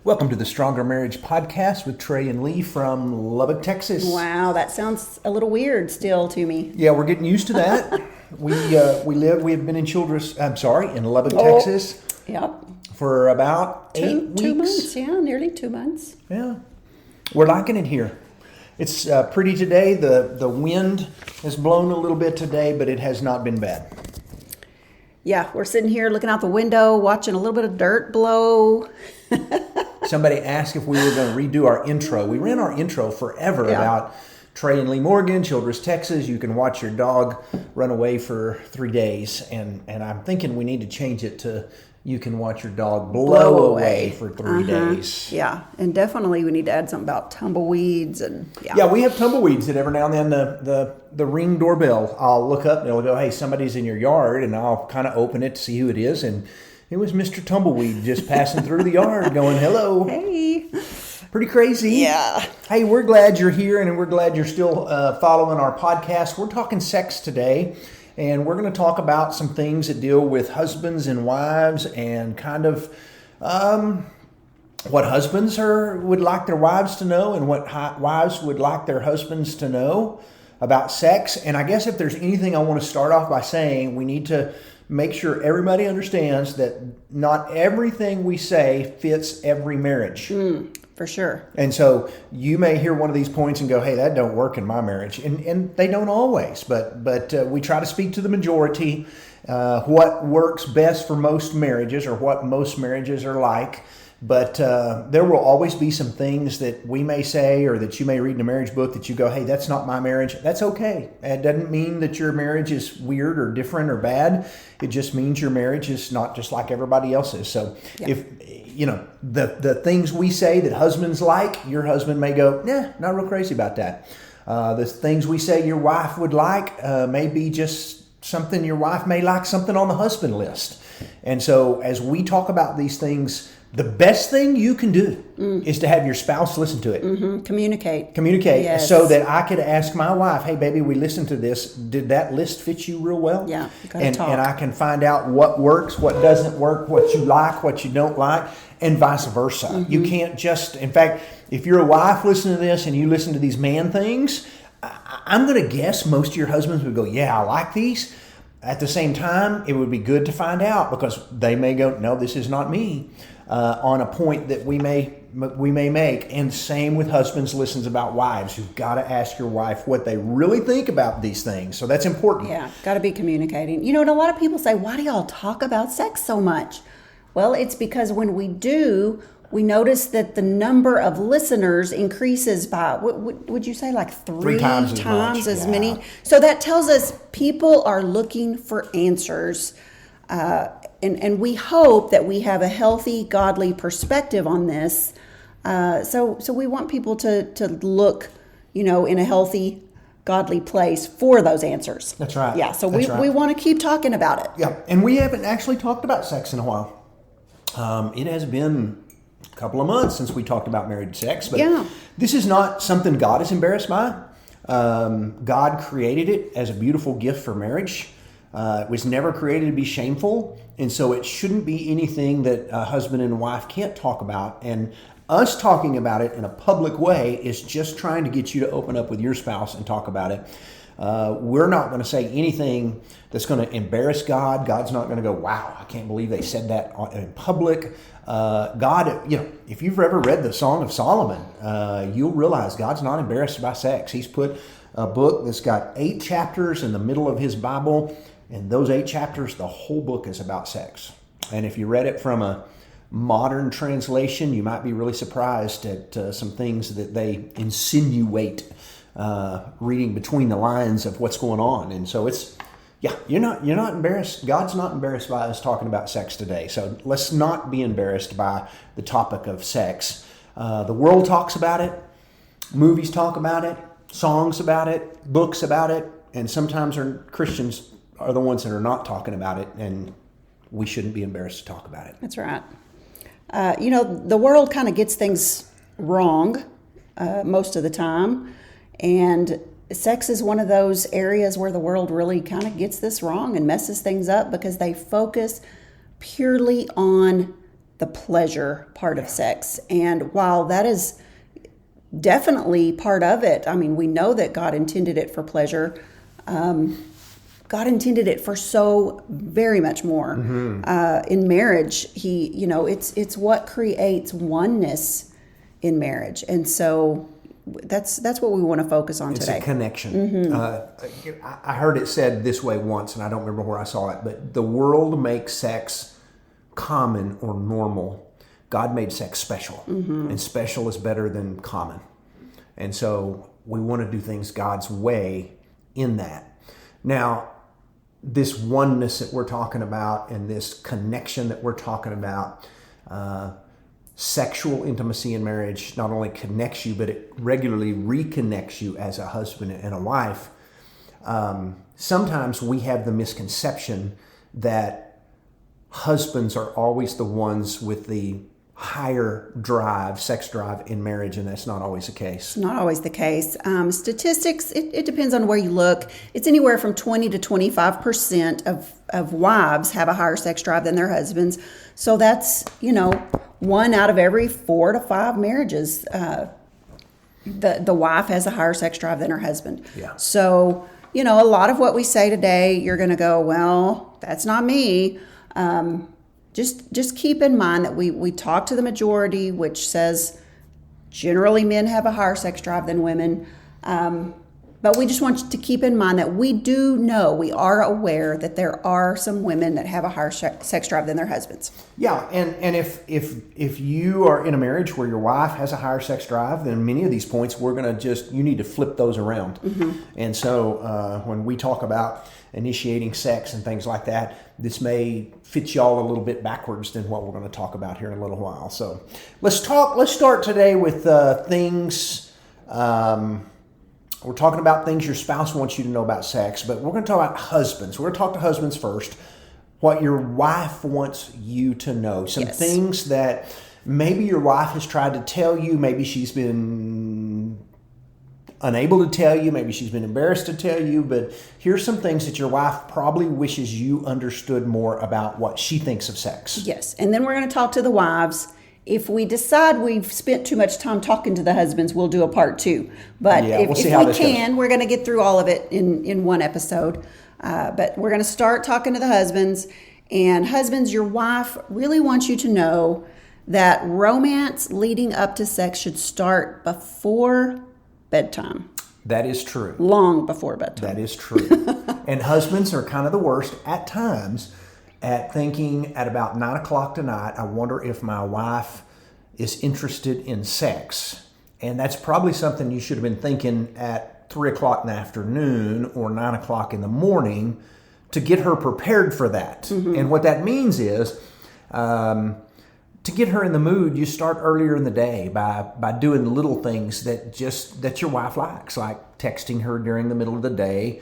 Welcome to the Stronger Marriage Podcast with Trey and Lee from Lubbock, Texas. Wow, that sounds a little weird still to me. Yeah, we're getting used to that. We have been in Lubbock, Texas. Yep. For about 8 weeks. 2 months, nearly 2 months. Yeah, we're liking it here. It's pretty today. The wind has blown a little bit today, but it has not been bad. Yeah, we're sitting here looking out the window, watching a little bit of dirt blow. Somebody asked if we were going to redo our intro. We ran our intro forever about Trey and Lee Morgan, Childress, Texas. You can watch your dog run away for 3 days. And I'm thinking we need to change it to you can watch your dog blow away for 3 days. Yeah, and definitely we need to add something about tumbleweeds. Yeah, we have tumbleweeds that every now and then the Ring doorbell, I'll look up and it'll go, hey, somebody's in your yard. And I'll kind of open it to see who it is. And it was Mr. Tumbleweed just passing through the yard going, hello. Hey. Pretty crazy. Yeah. Hey, we're glad you're here and we're glad you're still following our podcast. We're talking sex today, and we're going to talk about some things that deal with husbands and wives and kind of what husbands would like their wives to know and what wives would like their husbands to know about sex. And I guess if there's anything I want to start off by saying, we need to make sure everybody understands that not everything we say fits every marriage. For sure. And so you may hear one of these points and go, hey, that don't work in my marriage. And they don't always, but we try to speak to the majority, what works best for most marriages or what most marriages are like. But there will always be some things that we may say or that you may read in a marriage book that you go, hey, that's not my marriage. That's okay. It doesn't mean that your marriage is weird or different or bad. It just means your marriage is not just like everybody else's. So if, the things we say that husbands like, your husband may go, nah, not real crazy about that. The things we say your wife would like may be just something your wife may like, something on the husband list. And so as we talk about these things, the best thing you can do is to have your spouse listen to it. Mm-hmm. Communicate. Yes. So that I could ask my wife, hey, baby, we listened to this. Did that list fit you real well? Yeah. And I can find out what works, what doesn't work, what you like, what you don't like, and vice versa. Mm-hmm. You can't just, in fact, if you're a wife listening to this and you listen to these man things, I'm going to guess most of your husbands would go, yeah, I like these. At the same time, it would be good to find out because they may go, no, this is not me. On a point that we may make. And same with husbands listens about wives. You've got to ask your wife what they really think about these things. So that's important. Yeah, got to be communicating. And a lot of people say, why do y'all talk about sex so much? Well, it's because when we do, we notice that the number of listeners increases by, would you say, like three times as many? So that tells us people are looking for answers. And we hope that we have a healthy, godly perspective on this. So we want people to look, in a healthy, godly place for those answers. That's right. Yeah, so we want to keep talking about it. Yeah, and we haven't actually talked about sex in a while. It has been a couple of months since we talked about married sex, but this is not something God is embarrassed by. God created it as a beautiful gift for marriage. It was never created to be shameful, and so it shouldn't be anything that a husband and wife can't talk about. And us talking about it in a public way is just trying to get you to open up with your spouse and talk about it. We're not going to say anything that's going to embarrass God. God's not going to go, wow, I can't believe they said that in public. God, if you've ever read the Song of Solomon, you'll realize God's not embarrassed by sex. He's put a book that's got 8 chapters in the middle of his Bible. And those 8 chapters, the whole book is about sex. And if you read it from a modern translation, you might be really surprised at some things that they insinuate reading between the lines of what's going on. And so you're not embarrassed. God's not embarrassed by us talking about sex today. So let's not be embarrassed by the topic of sex. The world talks about it. Movies talk about it. Songs about it. Books about it. And sometimes Christians are the ones that are not talking about it, and we shouldn't be embarrassed to talk about it. That's right. The world kind of gets things wrong most of the time, and sex is one of those areas where the world really kind of gets this wrong and messes things up because they focus purely on the pleasure part of sex. And while that is definitely part of it, I mean, we know that God intended it for pleasure. God intended it for so very much more. In marriage, it's what creates oneness in marriage. And so that's what we want to focus on today. It's a connection. I heard it said this way once, and I don't remember where I saw it, but the world makes sex common or normal. God made sex special, and special is better than common. And so we want to do things God's way in that. Now, this oneness that we're talking about and this connection that we're talking about, sexual intimacy in marriage not only connects you, but it regularly reconnects you as a husband and a wife. Sometimes we have the misconception that husbands are always the ones with the higher sex drive in marriage, and that's not always the case. Not always the case. Statistics, it depends on where you look. It's anywhere from 20 to 25% of wives have a higher sex drive than their husbands. So that's, 1 out of every 4 to 5 marriages, the wife has a higher sex drive than her husband. Yeah. So, a lot of what we say today, you're going to go, well, that's not me. Just keep in mind that we talk to the majority, which says generally men have a higher sex drive than women. But we just want you to keep in mind that we are aware that there are some women that have a higher sex drive than their husbands. Yeah, and if you are in a marriage where your wife has a higher sex drive, then many of these points you need to flip those around. And so when we talk about initiating sex and things like that, this may fit y'all a little bit backwards than what we're going to talk about here in a little while. So let's start today with things. We're talking about things your spouse wants you to know about sex, but we're going to talk about husbands. We're going to talk to husbands first. What your wife wants you to know. Some things that maybe your wife has tried to tell you. Maybe she's been unable to tell you. Maybe she's been embarrassed to tell you. But here's some things that your wife probably wishes you understood more about what she thinks of sex. Yes. And then we're going to talk to the wives. If we decide we've spent too much time talking to the husbands, we'll do a part 2. But if we can, we're going to get through all of it in one episode. But we're going to start talking to the husbands. And husbands, your wife really wants you to know that romance leading up to sex should start before bedtime. That is true. Long before bedtime. That is true. And husbands are kind of the worst at times at thinking at about 9 o'clock tonight, I wonder if my wife is interested in sex. And that's probably something you should have been thinking at 3 o'clock in the afternoon or 9 o'clock in the morning to get her prepared for that. And what that means is to get her in the mood, you start earlier in the day by doing the little things that your wife likes, like texting her during the middle of the day,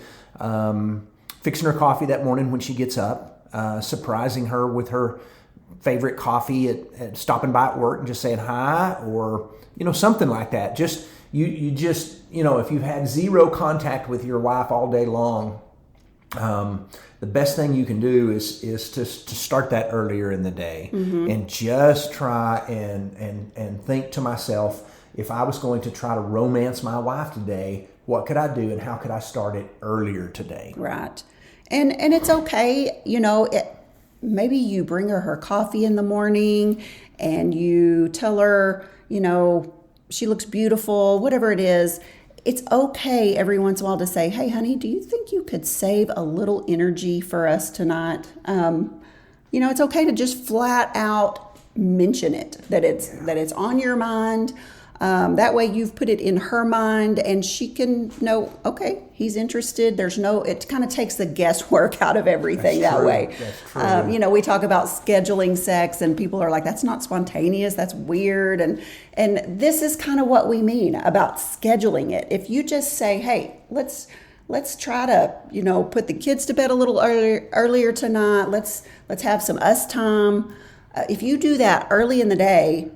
fixing her coffee that morning when she gets up, surprising her with her favorite coffee, at stopping by at work and just saying hi, or something like that. Just you just if you've had zero contact with your wife all day long, the best thing you can do is to start that earlier in the day, and just try and think to myself, if I was going to try to romance my wife today, what could I do and how could I start it earlier today? Right. And it's okay, maybe you bring her coffee in the morning and you tell her, she looks beautiful, whatever it is. It's okay every once in a while to say, hey, honey, do you think you could save a little energy for us tonight? It's okay to just flat out mention it, that it's on your mind. That way you've put it in her mind and she can know, okay, he's interested. It kind of takes the guesswork out of everything that way. That's true. We talk about scheduling sex and people are like, that's not spontaneous. That's weird. And this is kind of what we mean about scheduling it. If you just say, hey, let's try to, put the kids to bed a little earlier tonight. Let's have some us time. If you do that early in the day,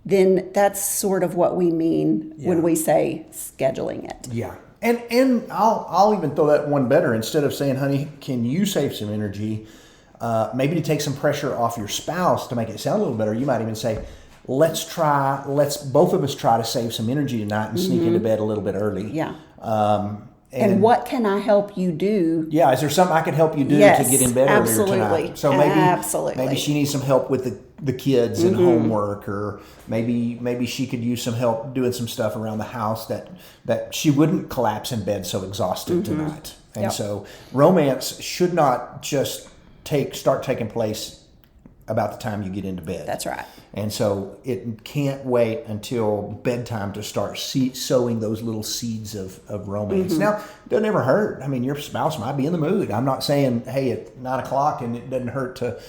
then that's sort of what we mean when we say scheduling it. Yeah. And I'll even throw that one better. Instead of saying, honey, can you save some energy? maybe to take some pressure off your spouse to make it sound a little better, you might even say, let's both of us try to save some energy tonight and sneak into bed a little bit early. Yeah. And what can I help you do? Yeah, is there something I can help you do to get in bed earlier tonight? So maybe she needs some help with the kids and homework, or maybe she could use some help doing some stuff around the house that she wouldn't collapse in bed so exhausted tonight. And so romance should not just start taking place about the time you get into bed. That's right. And so it can't wait until bedtime to start sowing those little seeds of romance. Now, it doesn't ever hurt. I mean, your spouse might be in the mood. I'm not saying, hey, at 9 o'clock, and it doesn't hurt to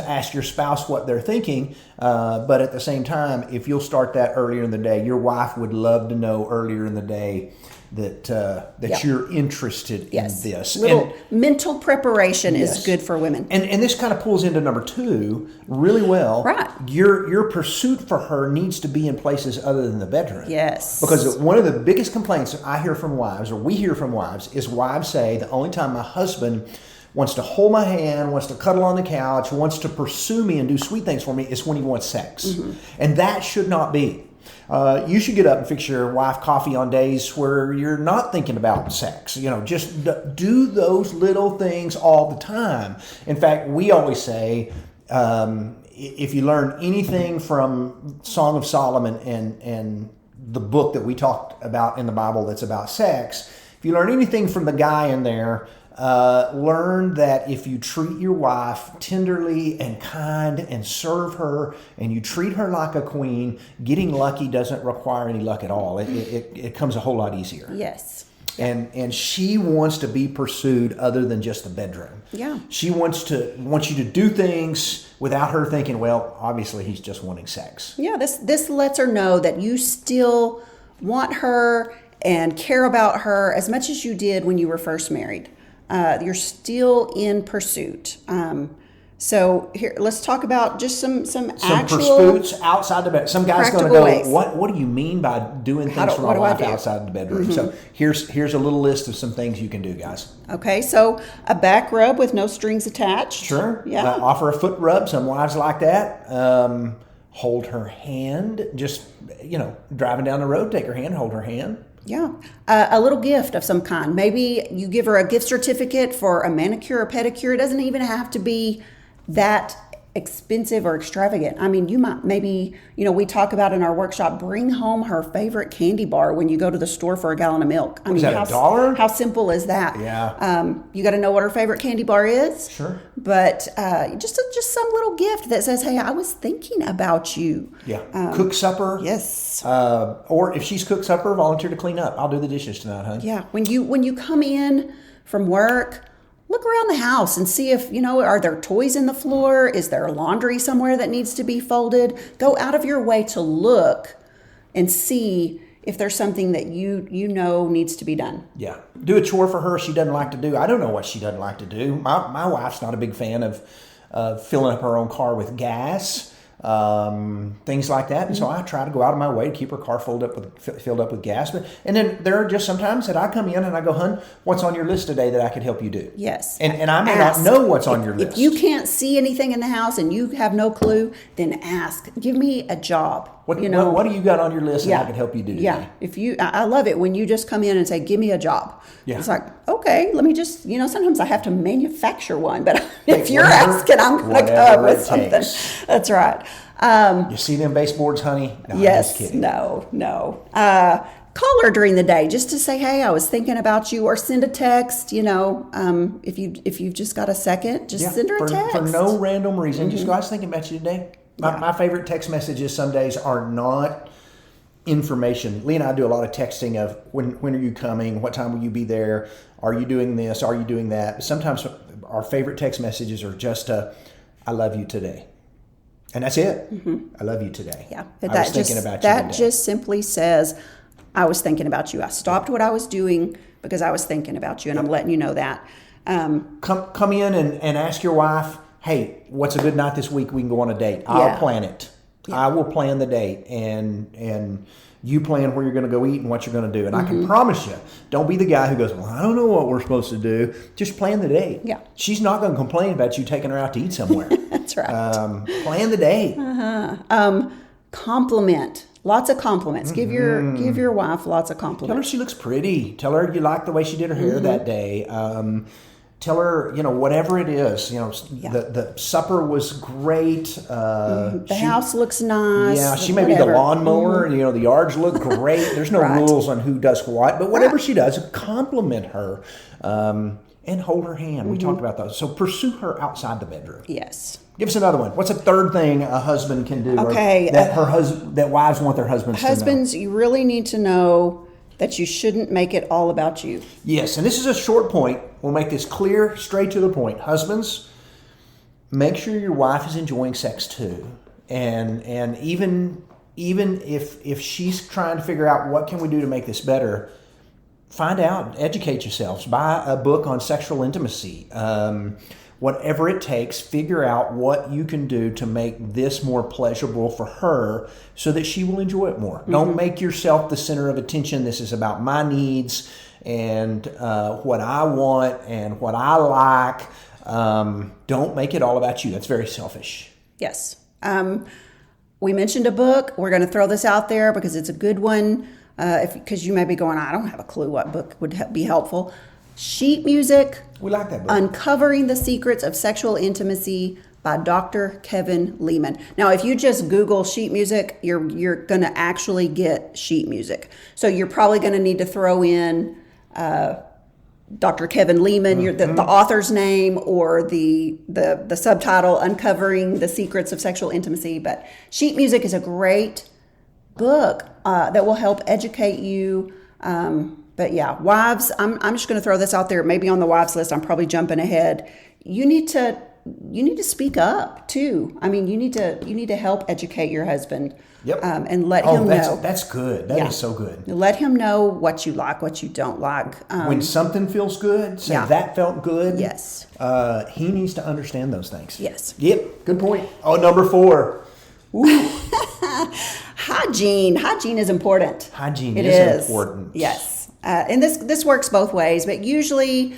ask your spouse what they're thinking. But at the same time, if you'll start that earlier in the day, your wife would love to know earlier in the day that you're interested in this. Little mental preparation is good for women. And this kind of pulls into number 2 really well. Right. Your pursuit for her needs to be in places other than the bedroom. Yes. Because one of the biggest complaints I hear from wives, or we hear from wives, is wives say the only time my husband wants to hold my hand, wants to cuddle on the couch, wants to pursue me and do sweet things for me is when he wants sex. And that should not be. You should get up and fix your wife coffee on days where you're not thinking about sex. Just do those little things all the time. In fact, we always say, if you learn anything from Song of Solomon and the book that we talked about in the Bible that's about sex, if you learn anything from the guy in there, learn that if you treat your wife tenderly and kind and serve her and you treat her like a queen, getting lucky doesn't require any luck at all. It comes a whole lot easier. Yes. And she wants to be pursued other than just the bedroom. Yeah. She wants you to do things without her thinking, well, obviously he's just wanting sex. Yeah, this lets her know that you still want her and care about her as much as you did when you were first married. You're still in pursuit. So here, let's talk about just some actual pursuits outside the bed. Some guy's going to go, ways. What do you mean by doing things for my wife outside the bedroom? So here's a little list of some things you can do, guys. Okay, so a back rub with no strings attached. Sure. Yeah. Offer a foot rub. Some wives like that. Hold her hand. Just driving down the road, take her hand, hold her hand. Yeah. A little gift of some kind. Maybe you give her a gift certificate for a manicure or pedicure. It doesn't even have to be that expensive or extravagant. I mean, you might maybe, we talk about in our workshop, bring home her favorite candy bar when you go to the store for a gallon of milk. I mean, is that $1? How simple is that? Yeah. You got to know what her favorite candy bar is. Sure. But just some little gift that says, hey, I was thinking about you. Yeah. Cook supper. Yes. Or if she's cooked supper, volunteer to clean up. I'll do the dishes tonight, honey. Yeah. When you come in from work, look around the house and see if, are there toys in the floor? Is there laundry somewhere that needs to be folded? Go out of your way to look and see if there's something that you know needs to be done. Yeah. Do a chore for her she doesn't like to do. I don't know what she doesn't like to do. My wife's not a big fan of filling up her own car with gas. Things like that, and so I try to go out of my way to keep her car filled up with gas. And then there are just sometimes that I come in and I go, "Hun, what's on your list today that I could help you do?" Yes, and I may not know what's on your list. If you can't see anything in the house and you have no clue, then ask. Give me a job. What do you got on your list that I could help you do today? Yeah, I love it when you just come in and say, "Give me a job." Yeah. It's like, okay, let me just, sometimes I have to manufacture one, but if you're asking, I'm going to come up with something. That's right. You see them baseboards, honey? No, yes. I'm just kidding. No. Call her during the day just to say, hey, I was thinking about you, or send a text. If you've just got a second, just send her a text for no random reason. Just go, I was thinking about you today. My favorite text messages some days are not information. Lee and I do a lot of texting of when are you coming? What time will you be there? Are you doing this? Are you doing that? Sometimes our favorite text messages are just I love you today. And that's it. I love you today. Yeah. I was thinking about you that today. just simply says, I was thinking about you. I stopped what I was doing because I was thinking about you, and I'm letting you know that. Come in and ask your wife, hey, what's a good night this week? We can go on a date. I'll plan it. I will plan the date, and you plan where you're going to go eat and what you're going to do. And I can promise you, don't be the guy who goes, well, I don't know what we're supposed to do. Just plan the date. Yeah. She's not going to complain about you taking her out to eat somewhere. That's right. Plan the date. Compliment. Lots of compliments. Give your wife lots of compliments. Tell her she looks pretty. Tell her you like the way she did her hair that day. Tell her, whatever it is, the supper was great. The house looks nice. Yeah, she may be the lawnmower. The yards look great. There's no rules on who does what, but whatever she does, compliment her and hold her hand. We talked about those. So pursue her outside the bedroom. Yes. Give us another one. What's a third thing a husband can do? Okay. That wives want their husbands to know? Husbands, you really need to know that you shouldn't make it all about you. Yes, and this is a short point. We'll make this clear, straight to the point. Husbands, make sure your wife is enjoying sex too. And even if she's trying to figure out what can we do to make this better, find out, educate yourselves. Buy a book on sexual intimacy. Whatever it takes, figure out what you can do to make this more pleasurable for her so that she will enjoy it more. Don't make yourself the center of attention. This is about my needs and what I want and what I like. Don't make it all about you. That's very selfish. Yes. We mentioned a book. We're going to throw this out there because it's a good one. Because you may be going, I don't have a clue what book would be helpful. Sheet Music. We like that book. Uncovering the Secrets of Sexual Intimacy by Dr. Kevin Leman. Now, if you just Google sheet music, you're going to actually get sheet music. So you're probably going to need to throw in Dr. Kevin Leman, the author's name, or the subtitle, Uncovering the Secrets of Sexual Intimacy. But sheet music is a great book that will help educate you. But yeah, wives, I'm just going to throw this out there. Maybe on the wives list, I'm probably jumping ahead. You need to speak up too. I mean, you need to help educate your husband. Yep. And let him know. That's good. That is so good. Let him know what you like, what you don't like. When something feels good, say that felt good. Yes. He needs to understand those things. Yes. Yep. Good point. Oh, number 4. Hygiene. Hygiene is important. Hygiene is important. Yes. And this works both ways, but usually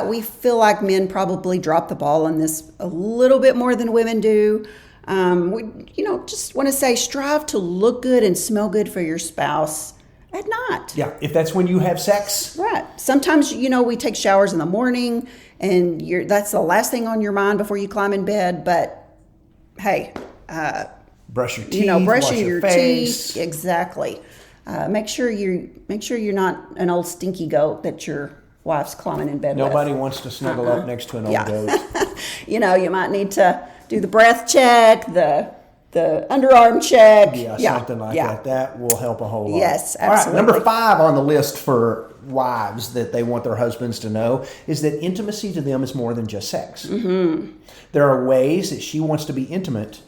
we feel like men probably drop the ball on this a little bit more than women do. We just want to say strive to look good and smell good for your spouse at night. Yeah, if that's when you have sex. Right. Sometimes, we take showers in the morning and that's the last thing on your mind before you climb in bed. But hey, brush your teeth, brushing wash your face. teeth. Exactly. Make sure you're not an old stinky goat that your wife's climbing in bed with. Nobody wants to snuggle up next to an old goat. You might need to do the breath check, the underarm check. Yeah, something like that. That will help a whole lot. Yes, absolutely. All right, number 5 on the list for wives that they want their husbands to know is that intimacy to them is more than just sex. There are ways that she wants to be intimate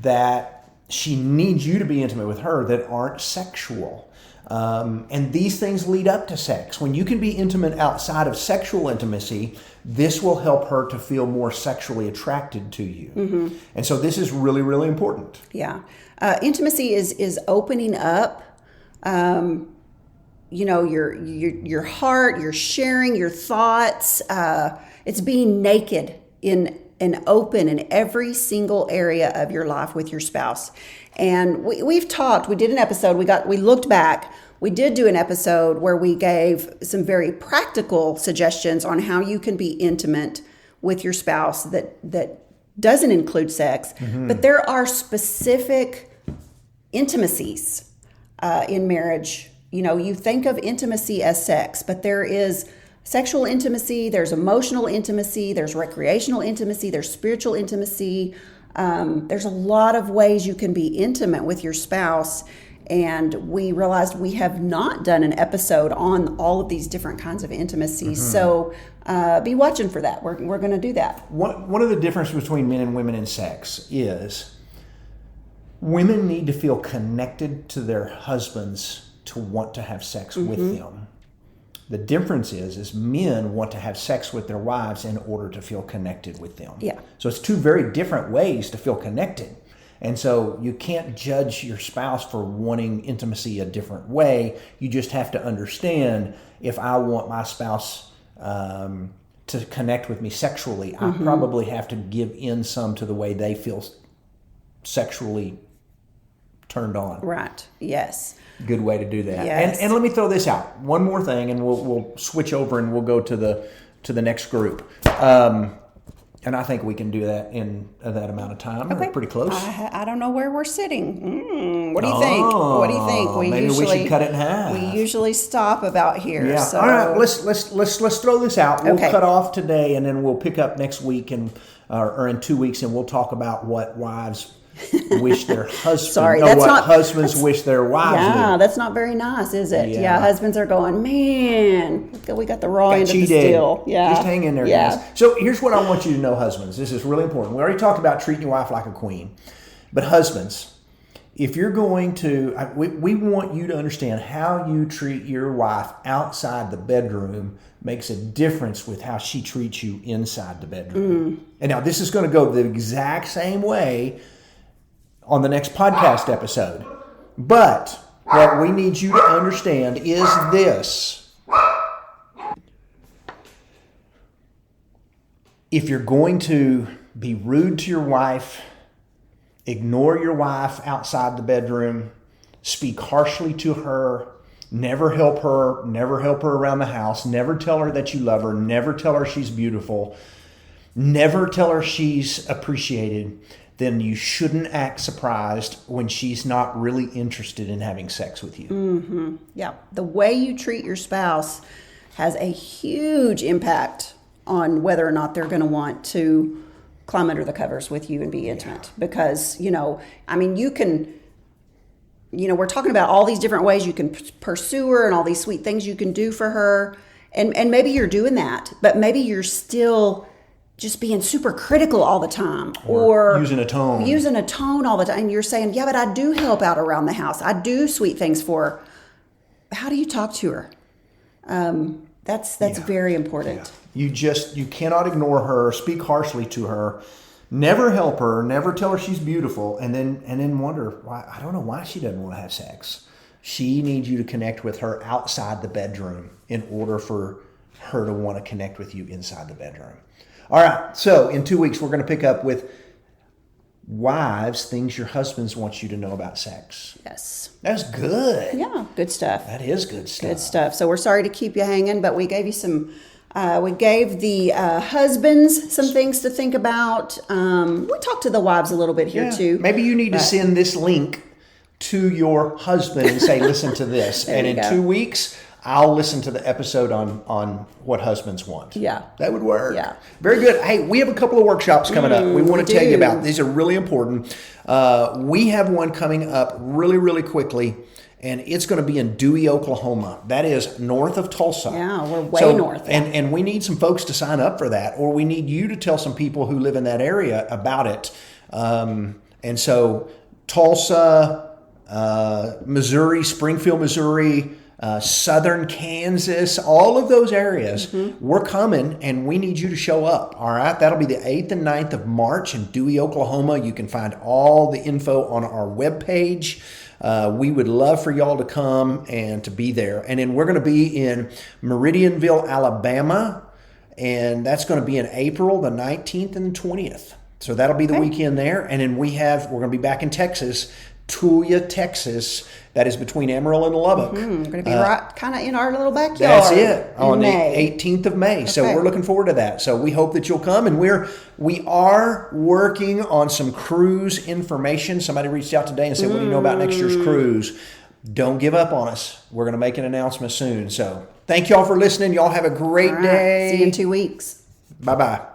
that she needs you to be intimate with her that aren't sexual. And these things lead up to sex. When you can be intimate outside of sexual intimacy, this will help her to feel more sexually attracted to you. And so this is really, really important. Yeah. Intimacy is opening up, your heart, you're sharing your thoughts. It's being naked and open in every single area of your life with your spouse. And we did an episode, we looked back, we did do an episode where we gave some very practical suggestions on how you can be intimate with your spouse that doesn't include sex, but there are specific intimacies in marriage. You think of intimacy as sex, but there is sexual intimacy, there's emotional intimacy, there's recreational intimacy, there's spiritual intimacy. There's a lot of ways you can be intimate with your spouse. And we realized we have not done an episode on all of these different kinds of intimacies. So be watching for that. We're going to do that. One of the differences between men and women in sex is women need to feel connected to their husbands to want to have sex with them. The difference is men want to have sex with their wives in order to feel connected with them. Yeah. So it's 2 very different ways to feel connected. And so you can't judge your spouse for wanting intimacy a different way. You just have to understand, if I want my spouse to connect with me sexually, I probably have to give in some to the way they feel sexually turned on. Right. Yes. Good way to do that. Yes. And let me throw this out. One more thing, and we'll switch over and we'll go to the next group. And I think we can do that in that amount of time. Okay. We're pretty close. I don't know where we're sitting. What do you think? What do you think? Maybe we should cut it in half. We usually stop about here. Yeah. So. All right. Let's throw this out. We'll Okay. cut off today, and then we'll pick up next week or in 2 weeks, and we'll talk about what wives wish their husbands. Sorry, husbands wish their wives Yeah, would. that's not very nice, is it? Yeah. Yeah, husbands are going, man, we got the raw end of the cheated. deal. Yeah. Just hang in there, guys. So here's what I want you to know, husbands. This is really important. We already talked about treating your wife like a queen. But husbands, if you're going to, we want you to understand how you treat your wife outside the bedroom makes a difference with how she treats you inside the bedroom. And now this is going to go the exact same way on the next podcast episode. But what we need you to understand is this. If you're going to be rude to your wife, ignore your wife outside the bedroom, speak harshly to her, never help her around the house, never tell her that you love her, never tell her she's beautiful, never tell her she's appreciated, then you shouldn't act surprised when she's not really interested in having sex with you. Yeah. The way you treat your spouse has a huge impact on whether or not they're going to want to climb under the covers with you and be intimate. Because, you can, we're talking about all these different ways you can pursue her and all these sweet things you can do for her. And maybe you're doing that, but maybe you're still just being super critical all the time, or using a tone all the time. And you're saying, yeah, but I do help out around the house. I do sweet things for her. How do you talk to her? That's very important. Yeah. You cannot ignore her, speak harshly to her, never help her, never tell her she's beautiful, and then wonder why. I don't know why she doesn't want to have sex. She needs you to connect with her outside the bedroom in order for her to want to connect with you inside the bedroom. All right, so in 2 weeks, we're going to pick up with wives, things your husbands want you to know about sex. Yes. That's good. Yeah, good stuff. That is good stuff. Good stuff. So we're sorry to keep you hanging, but we gave you some, we gave the husbands some things to think about. We talked to the wives a little bit here too. Maybe you need to send this link to your husband and say, listen to this. And in 2 weeks, I'll listen to the episode on what husbands want. Yeah. That would work. Yeah. Very good. Hey, we have a couple of workshops coming up. We want to tell you about. These are really important. We have one coming up really, really quickly, and it's going to be in Dewey, Oklahoma. That is north of Tulsa. Yeah, we're way north. And we need some folks to sign up for that, or we need you to tell some people who live in that area about it. And so Tulsa, Missouri, Springfield, Missouri, southern Kansas, all of those areas, we're coming and we need you to show up. All right. That'll be the 8th and 9th of March in Dewey, Oklahoma. You can find all the info on our webpage. We would love for y'all to come and to be there. And then we're going to be in Meridianville, Alabama. And that's going to be in April the 19th and 20th. So that'll be the weekend there. And then we're going to be back in Texas, Tulia, Texas. That is between Amarillo and Lubbock. We're going to be right kind of in our little backyard. That's it, on May. the 18th of May. So we're looking forward to that. So we hope that you'll come. And we are working on some cruise information. Somebody reached out today and said, what do you know about next year's cruise? Don't give up on us. We're going to make an announcement soon. So thank y'all for listening. Y'all have a great day. See you in 2 weeks. Bye-bye.